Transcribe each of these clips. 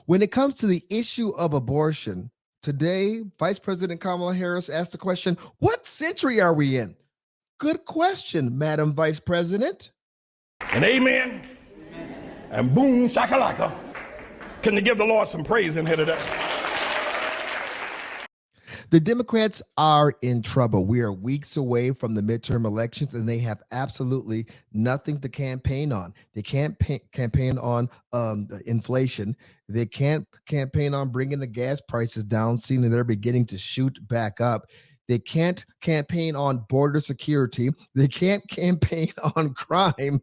When it comes to the issue of abortion, today, Vice President Kamala Harris asked the question, what century are we in? Good question, Madam Vice President. And amen. And boom, shakalaka. Can you give the Lord some praise in here today? The Democrats are in trouble. We are weeks away from the midterm elections, and they have absolutely nothing to campaign on. They can't campaign on inflation. They can't campaign on bringing the gas prices down, seeing that they're beginning to shoot back up. They can't campaign on border security. They can't campaign on crime.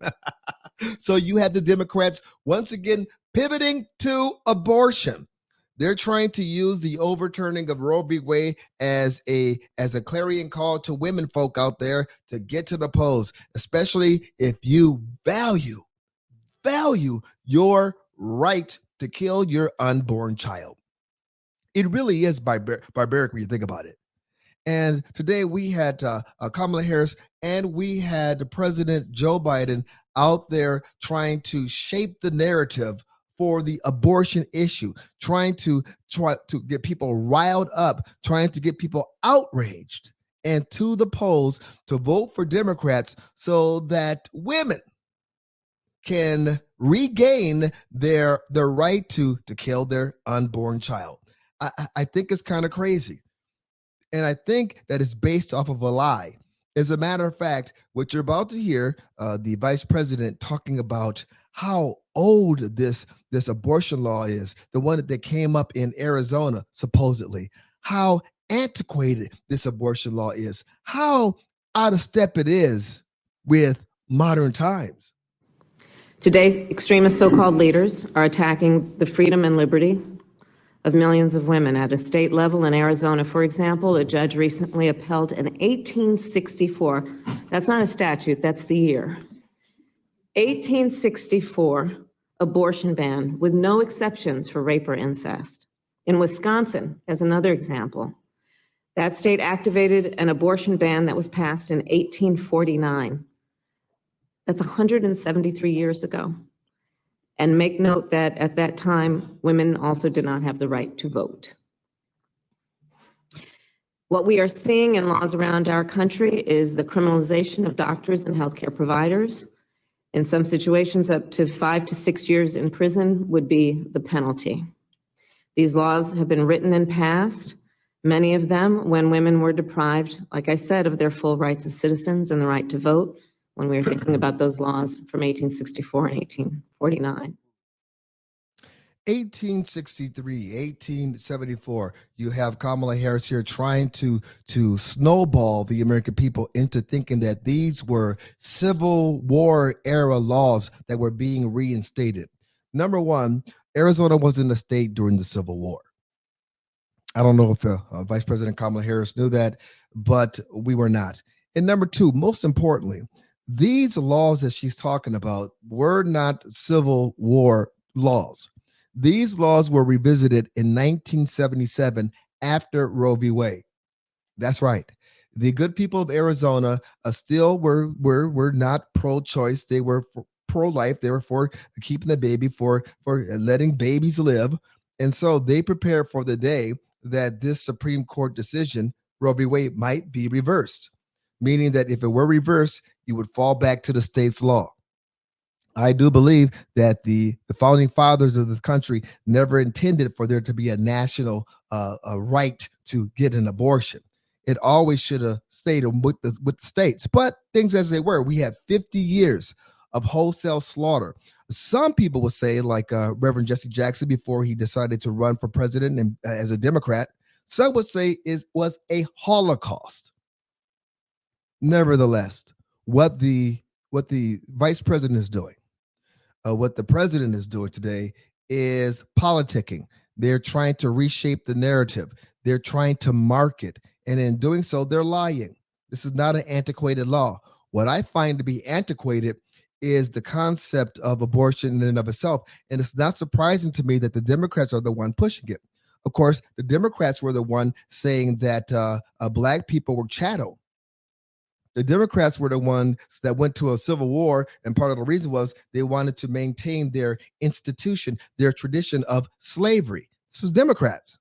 So you have the Democrats once again pivoting to abortion. They're trying to use the overturning of Roe v. Wade as a clarion call to women folk out there to get to the polls, especially if you value your right to kill your unborn child. It really is barbaric when you think about it. And today we had Kamala Harris and we had President Joe Biden out there trying to shape the narrative for the abortion issue, trying to get people riled up, trying to get people outraged and to the polls to vote for Democrats so that women can regain their right to kill their unborn child. I think it's kind of crazy. And I think that is based off of a lie. As a matter of fact, what you're about to hear, the vice president talking about how old this abortion law is, the one that came up in Arizona, supposedly, how antiquated this abortion law is, how out of step it is with modern times. Today's extremist so-called leaders are attacking the freedom and liberty of millions of women. At a state level in Arizona, for example, a judge recently upheld an 1864, that's not a statute, that's the year, 1864 abortion ban with no exceptions for rape or incest. In Wisconsin, as another example, that state activated an abortion ban that was passed in 1849. That's 173 years ago. And make note that at that time, women also did not have the right to vote. What we are seeing in laws around our country is the criminalization of doctors and healthcare providers. In some situations, up to 5 to 6 years in prison would be the penalty. These laws have been written and passed, many of them when women were deprived, like I said, of their full rights as citizens and the right to vote, when we were thinking about those laws from 1864 and 1849. 1863, 1874, you have Kamala Harris here trying to snowball the American people into thinking that these were Civil War era laws that were being reinstated. Number one, Arizona wasn't a state during the Civil War. I don't know if Vice President Kamala Harris knew that, but we were not. And number two, most importantly, these laws that she's talking about were not Civil War laws. These laws were revisited in 1977 after Roe v. Wade. That's right. The good people of Arizona still were not pro-choice. They were pro-life. They were for keeping the baby, for letting babies live. And so they prepared for the day that this Supreme Court decision, Roe v. Wade, might be reversed, meaning that if it were reversed, you would fall back to the state's law. I do believe that the founding fathers of this country never intended for there to be a national a right to get an abortion. It always should have stayed with the states. But things as they were, we have 50 years of wholesale slaughter. Some people would say, like Reverend Jesse Jackson before he decided to run for president and as a Democrat, some would say was a Holocaust. Nevertheless, what the vice president is doing, what the president is doing today is politicking. They're trying to reshape the narrative. They're trying to market. And in doing so, they're lying. This is not an antiquated law. What I find to be antiquated is the concept of abortion in and of itself. And it's not surprising to me that the Democrats are the one pushing it. Of course, the Democrats were the one saying that Black people were chattel. The Democrats were the ones that went to a civil war, and part of the reason was they wanted to maintain their institution, their tradition of slavery. This was Democrats.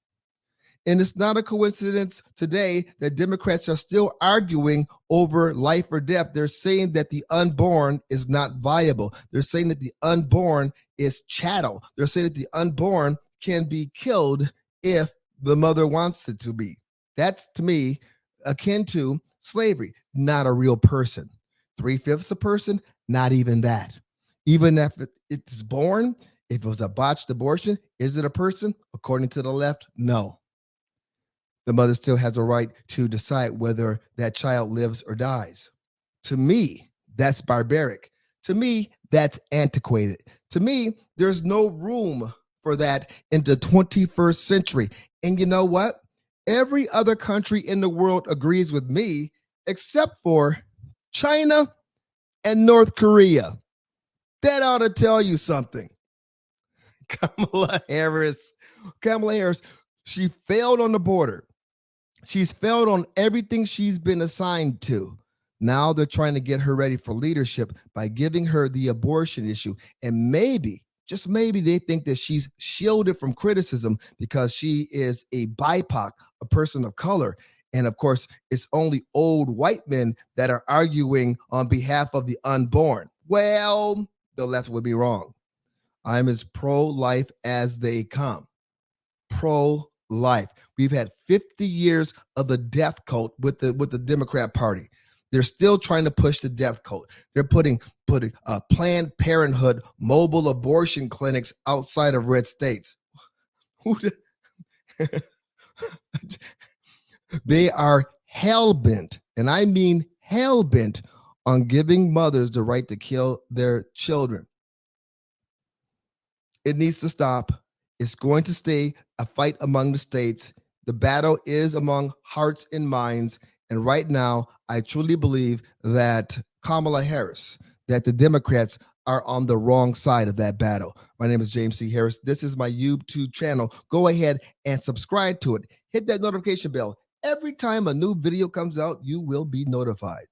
And it's not a coincidence today that Democrats are still arguing over life or death. They're saying that the unborn is not viable. They're saying that the unborn is chattel. They're saying that the unborn can be killed if the mother wants it to be. That's, to me, akin to slavery, not a real person. 3/5 a person, not even that. Even if it's born, if it was a botched abortion, is it a person? According to the left, no. The mother still has a right to decide whether that child lives or dies. To me, that's barbaric. To me, that's antiquated. To me, there's no room for that in the 21st century. And you know what? Every other country in the world agrees with me, except for China and North Korea. That ought to tell you something. Kamala Harris, she failed on the border. She's failed on everything she's been assigned to. Now they're trying to get her ready for leadership by giving her the abortion issue. And maybe, just maybe, they think that she's shielded from criticism because she is a BIPOC, a person of color. And of course, it's only old white men that are arguing on behalf of the unborn. Well, the left would be wrong. I'm as pro-life as they come. Pro-life. We've had 50 years of the death cult with the Democrat Party. They're still trying to push the death cult. They're putting Planned Parenthood mobile abortion clinics outside of red states. They are hell-bent, and I mean hell-bent, on giving mothers the right to kill their children. It needs to stop. It's going to stay a fight among the states. The battle is among hearts and minds. And right now, I truly believe that Kamala Harris, that the Democrats are on the wrong side of that battle. My name is James C. Harris. This is my YouTube channel. Go ahead and subscribe to it. Hit that notification bell. Every time a new video comes out, you will be notified.